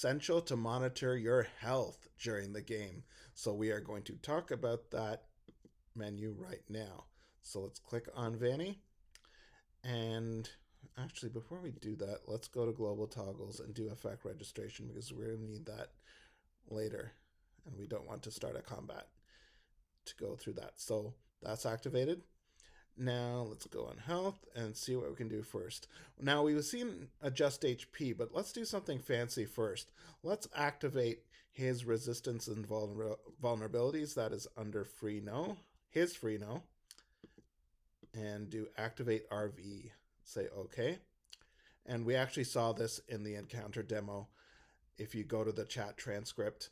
Essential to monitor your health during the game. So we are going to talk about that menu right now. So let's click on Vanny. And actually, before we do that, let's go to global toggles and do effect registration because we're going to need that later. And we don't want to start a combat to go through that. So that's activated. Now let's go on health and see what we can do first. Now we've seen adjust HP, but let's do something fancy first. Let's activate his resistance and vulnerabilities. That is under free no, his free no, and do activate RV. Say okay. And we actually saw this in the encounter demo. If you go to the chat transcript,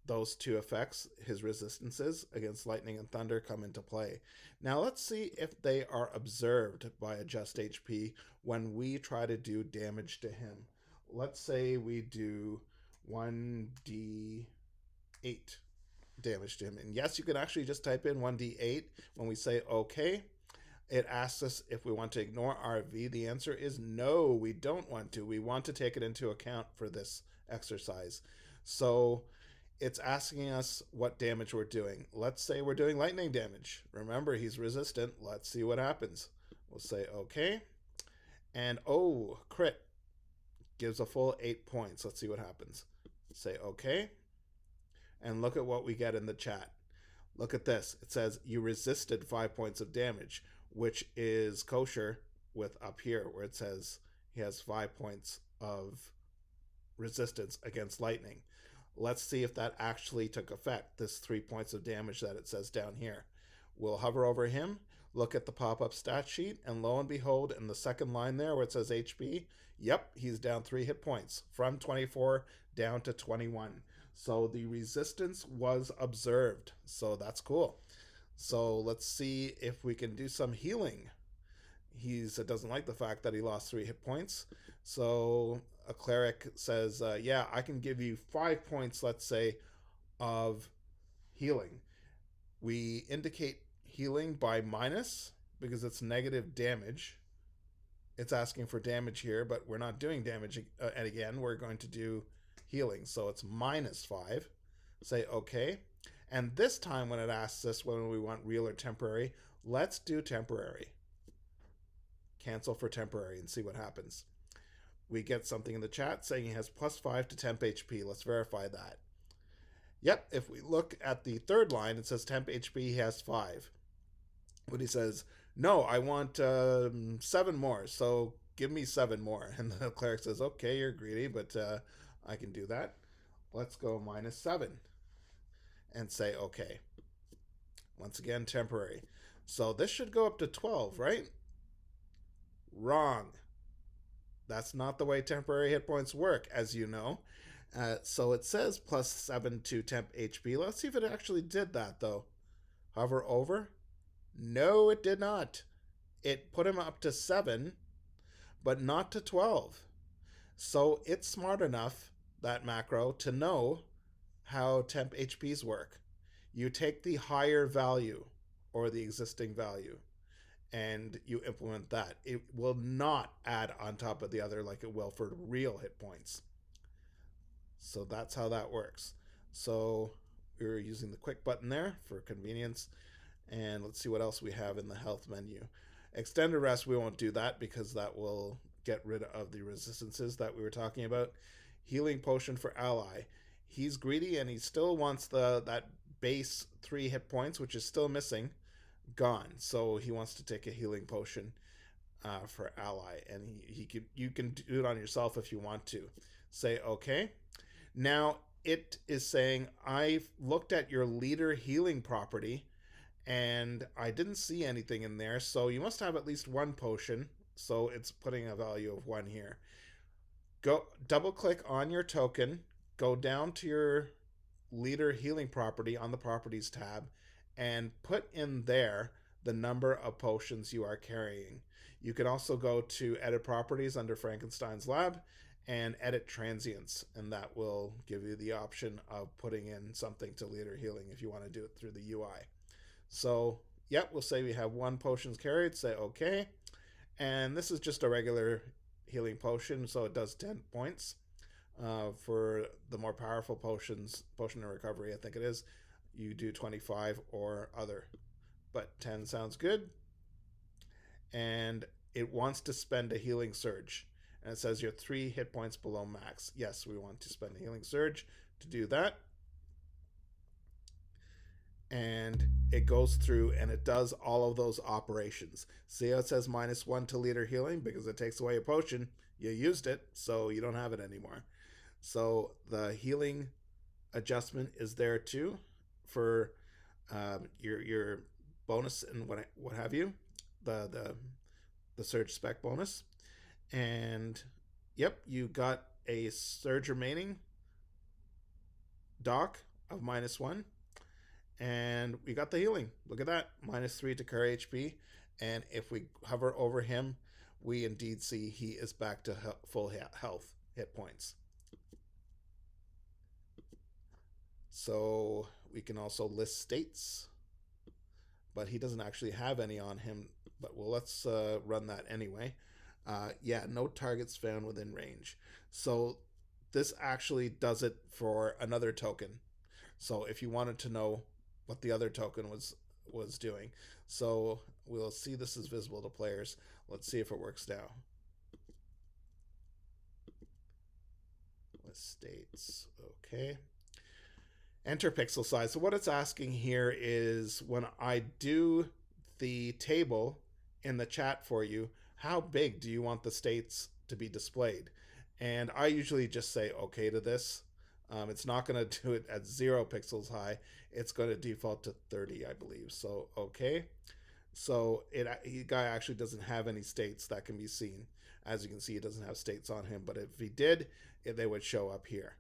those two effects, his resistances against lightning and thunder, come into play. Now let's see if they are observed by adjust HP when we try to do damage to him. Let's say we do 1d8 damage to him. And yes, you can actually just type in 1d8 when we say okay. It asks us if we want to ignore RV. The answer is no, we don't want to. We want to take it into account for this exercise. So it's asking us what damage we're doing. Let's say we're doing lightning damage. Remember, he's resistant. Let's see what happens. We'll say okay. And oh, crit. Gives a full 8 points. Let's see what happens. Say okay. And look at what we get in the chat. Look at this. It says you resisted 5 points of damage, which is kosher with up here where it says he has 5 points of resistance against lightning. Let's see if that actually took effect, this 3 points of damage that it says down here. We'll hover over him, look at the pop-up stat sheet, and lo and behold, in the second line there where it says HP, yep, he's down 3 hit points, from 24 down to 21. So the resistance was observed, so that's cool. So let's see if we can do some healing. He doesn't like the fact that he lost 3 hit points. So a cleric says, yeah, I can give you 5 points, let's say, of healing. We indicate healing by minus because it's negative damage. It's asking for damage here, but we're not doing damage. And again, we're going to do healing. So it's -5. Say okay. And this time when it asks us when we want real or temporary, let's do temporary. Cancel for temporary and see what happens. We get something in the chat saying he has +5 to temp HP. Let's verify that. Yep, if we look at the third line, it says temp HP, he has 5. But he says, no, I want 7 more, so give me 7 more. And the cleric says, okay, you're greedy, but I can do that. Let's go -7 and say okay. Once again, temporary. So this should go up to 12, right? Wrong. That's not the way temporary hit points work, as you know. So it says +7 to temp HP. Let's see if it actually did that, though. Hover over. No, it did not. It put him up to 7, but not to 12. So it's smart enough, that macro, to know how temp HPs work. You take the higher value, or the existing value, and you implement that. It will not add on top of the other like it will for real hit points. So that's how that works. So we're using the quick button there for convenience. And let's see what else we have in the health menu. Extended rest, we won't do that because that will get rid of the resistances that we were talking about. Healing potion for ally. He's greedy and he still wants that base 3 hit points, which is still missing, gone. So he wants to take a healing potion for ally, and you can do it on yourself if you want to. Say okay. Now it is saying I've looked at your leader healing property and I didn't see anything in there, so you must have at least 1 potion. So it's putting a value of 1 here. Go double click on your token, go down to your leader healing property on the properties tab, and put in there the number of potions you are carrying. You can also go to edit properties under Frankenstein's lab and edit transients, and that will give you the option of putting in something to leader healing if you want to do it through the UI. So yep, we'll say we have 1 potions carried, say okay. And this is just a regular healing potion, so it does 10 points. For the more powerful potions, potion of recovery, I think it is, you do 25 or other. But 10 sounds good. And it wants to spend a healing surge. And it says you're 3 hit points below max. Yes, we want to spend a healing surge to do that. And it goes through and it does all of those operations. See how it says -1 to leader healing? Because it takes away a potion. You used it, so you don't have it anymore. So the healing adjustment is there too for your bonus and what have you, the surge spec bonus. And yep, you got a surge remaining doc of -1, and we got the healing. Look at that, -3 to car HP. And if we hover over him, we indeed see he is back to full health hit points. So we can also list states, but he doesn't actually have any on him. But well, let's run that anyway. Yeah, no targets found within range. So this actually does it for another token. So if you wanted to know what the other token was doing, so we'll see this is visible to players. Let's see if it works now. List states, okay. Enter pixel size. So what it's asking here is when I do the table in the chat for you, how big do you want the states to be displayed? And I usually just say okay to this. It's not going to do it at 0 pixels high. It's going to default to 30, I believe. So okay. So the guy actually doesn't have any states that can be seen. As you can see, he doesn't have states on him. But if he did, they would show up here.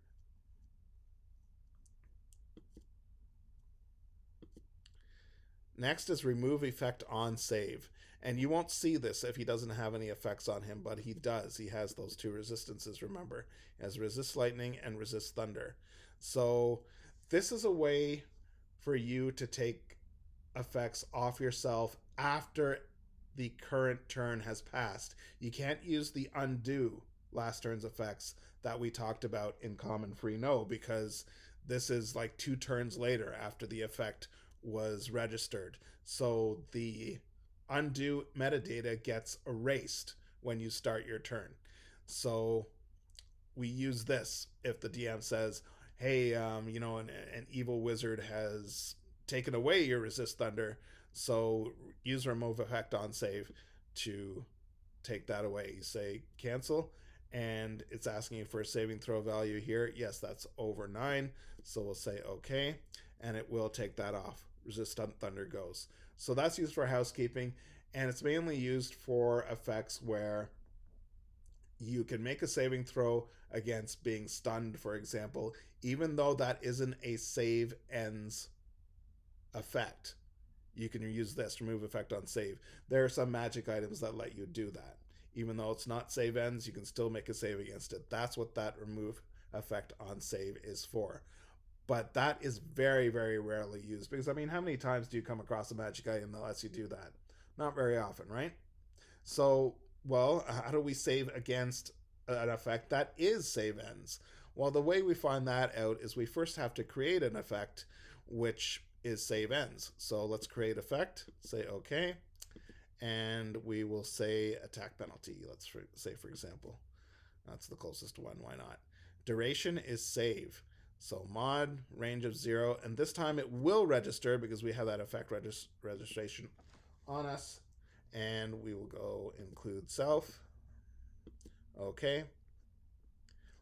Next is remove effect on save. And you won't see this if he doesn't have any effects on him, but he does. He has those 2 resistances, remember. He has resist lightning and resist thunder. So this is a way for you to take effects off yourself after the current turn has passed. You can't use the undo last turn's effects that we talked about in Common Free No, because this is like 2 turns later after the effect was registered. So the undo metadata gets erased when you start your turn. So we use this if the DM says, hey, an evil wizard has taken away your resist thunder, so use remove effect on save to take that away. You say cancel, and it's asking you for a saving throw value here. Yes, that's over 9, so we'll say okay, and it will take that off. Resist thunder goes. So that's used for housekeeping, and it's mainly used for effects where you can make a saving throw against being stunned, for example, even though that isn't a save ends effect. You can use this, remove effect on save. There are some magic items that let you do that. Even though it's not save ends, you can still make a save against it. That's what that remove effect on save is for. But that is very, very rarely used, because, I mean, how many times do you come across a magic item that lets you do that? Not very often, right? So, well, how do we save against an effect that is save ends? Well, the way we find that out is we first have to create an effect which is save ends. So let's create effect, say okay, and we will say attack penalty. Let's say, for example, that's the closest one, why not? Duration is save. So mod, range of 0, and this time it will register because we have that effect registration on us. And we will go include self. Okay.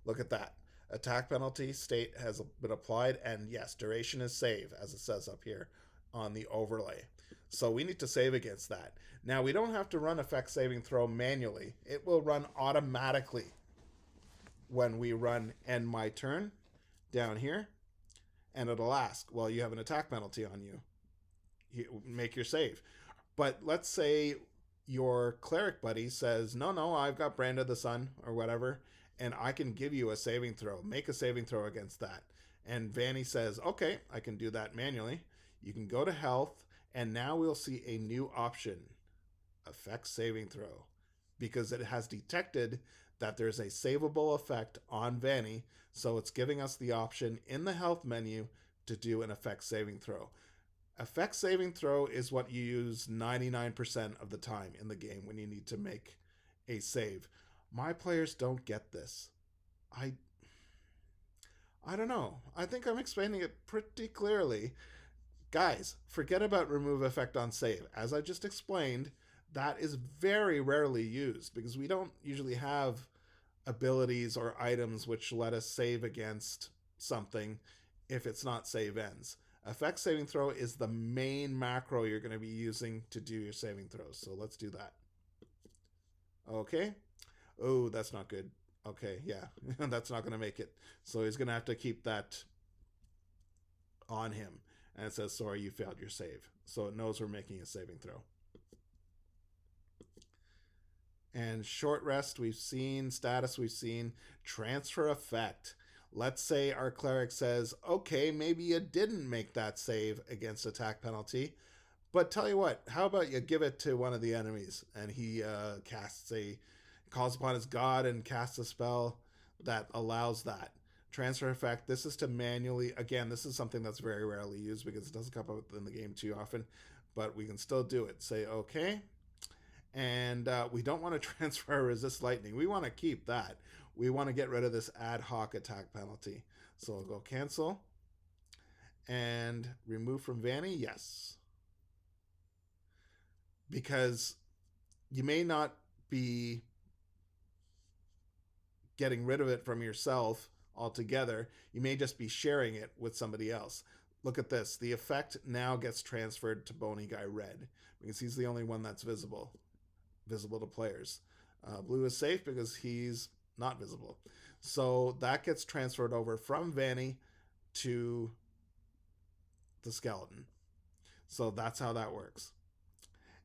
Look at that. Attack penalty state has been applied, and yes, duration is save, as it says up here on the overlay. So we need to save against that. Now, we don't have to run effect saving throw manually. It will run automatically when we run end my turn down here, and it'll ask, well, you have an attack penalty on you. Make your save. But let's say your cleric buddy says, no, I've got Brand of the Sun or whatever, and I can give you a saving throw. Make a saving throw against that. And Vanny says, okay, I can do that manually. You can go to health, and now we'll see a new option, effect saving throw, because it has detected that there's a savable effect on Vanny, so it's giving us the option in the health menu to do an effect saving throw. Effect saving throw is what you use 99% of the time in the game when you need to make a save. My players don't get this. I don't know. I think I'm explaining it pretty clearly. Guys, forget about remove effect on save. As I just explained, that is very rarely used because we don't usually have abilities or items which let us save against something if it's not save ends. Effect saving throw is the main macro you're going to be using to do your saving throws. So let's do that. Okay. Oh, that's not good. Okay, yeah, that's not going to make it. So he's going to have to keep that on him. And it says, sorry, you failed your save. So it knows we're making a saving throw. And short rest we've seen, status we've seen, transfer effect. Let's say our cleric says, okay, maybe you didn't make that save against attack penalty, but tell you what, how about you give it to one of the enemies? And he calls upon his god and casts a spell that allows that. Transfer effect, this is to manually, again, this is something that's very rarely used because it doesn't come up in the game too often, but we can still do it. Say, okay. And we don't want to transfer resist lightning. We want to keep that. We want to get rid of this ad hoc attack penalty. So I'll go cancel. And remove from Vanny, yes. Because you may not be getting rid of it from yourself altogether. You may just be sharing it with somebody else. Look at this. The effect now gets transferred to Bony Guy Red because he's the only one that's visible to players. Blue is safe because he's not visible. So that gets transferred over from Vanny to the skeleton. So that's how that works.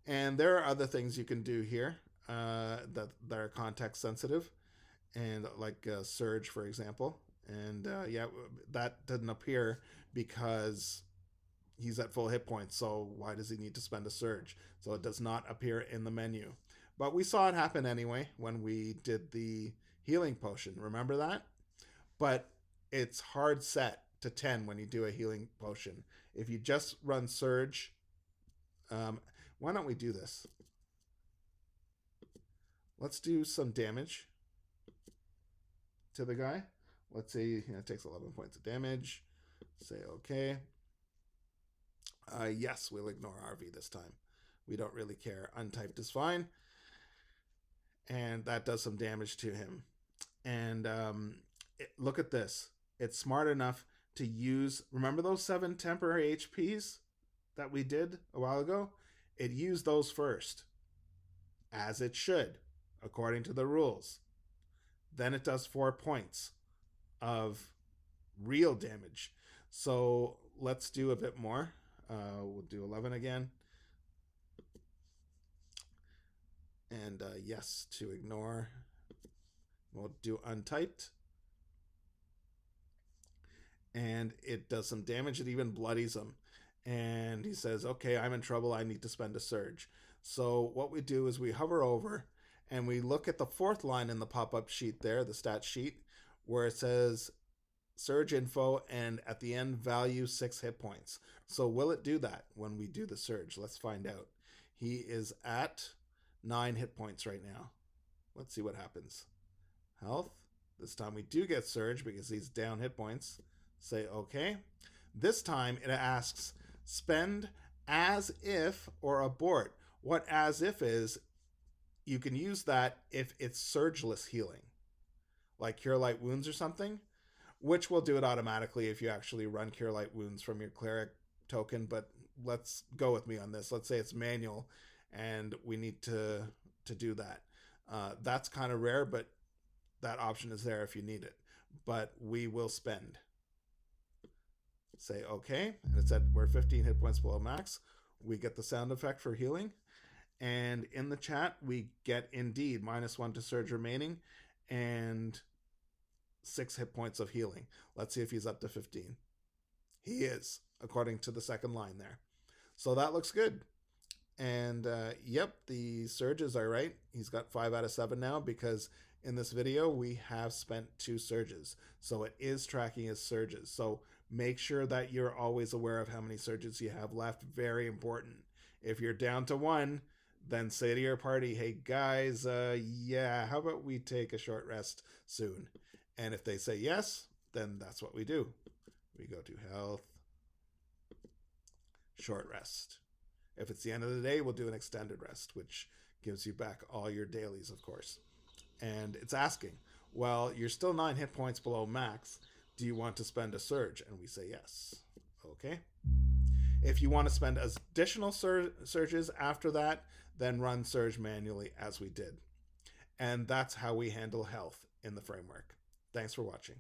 And there are other things you can do here that are context sensitive, and like Surge, for example. And yeah, that didn't appear because he's at full hit points. So why does he need to spend a Surge? So it does not appear in the menu. But we saw it happen anyway when we did the healing potion. Remember that? But it's hard set to 10 when you do a healing potion. If you just run Surge, why don't we do this? Let's do some damage to the guy. Let's say it takes 11 points of damage. Say okay. Yes, we'll ignore RV this time. We don't really care. Untyped is fine. And that does some damage to him. And look at this. It's smart enough to use, remember those 7 temporary HPs that we did a while ago? It used those first, as it should, according to the rules. Then it does 4 points of real damage. So let's do a bit more. We'll do 11 again. And yes, to ignore. We'll do untyped. And it does some damage. It even bloodies him. And he says, okay, I'm in trouble. I need to spend a Surge. So what we do is we hover over and we look at the 4th line in the pop-up sheet there, the stat sheet, where it says Surge info and at the end value 6 hit points. So will it do that when we do the Surge? Let's find out. He is at 9 hit points right now. Let's see what happens. Health. This time we do get Surge because he's down hit points. Say okay. This time it asks spend as if or abort. What as if is, you can use that if it's surgeless healing, like Cure Light Wounds or something, which will do it automatically if you actually run Cure Light Wounds from your cleric token. But let's go with me on this. Let's say it's manual and we need to do that. That's kind of rare, but that option is there if you need it. But we will spend. Say okay, and it said we're 15 hit points below max. We get the sound effect for healing, and in the chat we get indeed -1 to Surge remaining and 6 hit points of healing. Let's see if he's up to 15. He is, according to the second line there. So that looks good. And yep, the Surges are right. He's got 5 out of 7 now because in this video, we have spent 2 surges. So it is tracking as surges. So make sure that you're always aware of how many surges you have left. Very important. If you're down to 1, then say to your party, hey guys, yeah, how about we take a short rest soon? And if they say yes, then that's what we do. We go to health, short rest. If it's the end of the day, we'll do an extended rest, which gives you back all your dailies, of course. And it's asking, well, you're still 9 hit points below max. Do you want to spend a surge? And we say yes. Okay. If you want to spend additional surges after that, then run surge manually as we did. And that's how we handle health in the framework. Thanks for watching.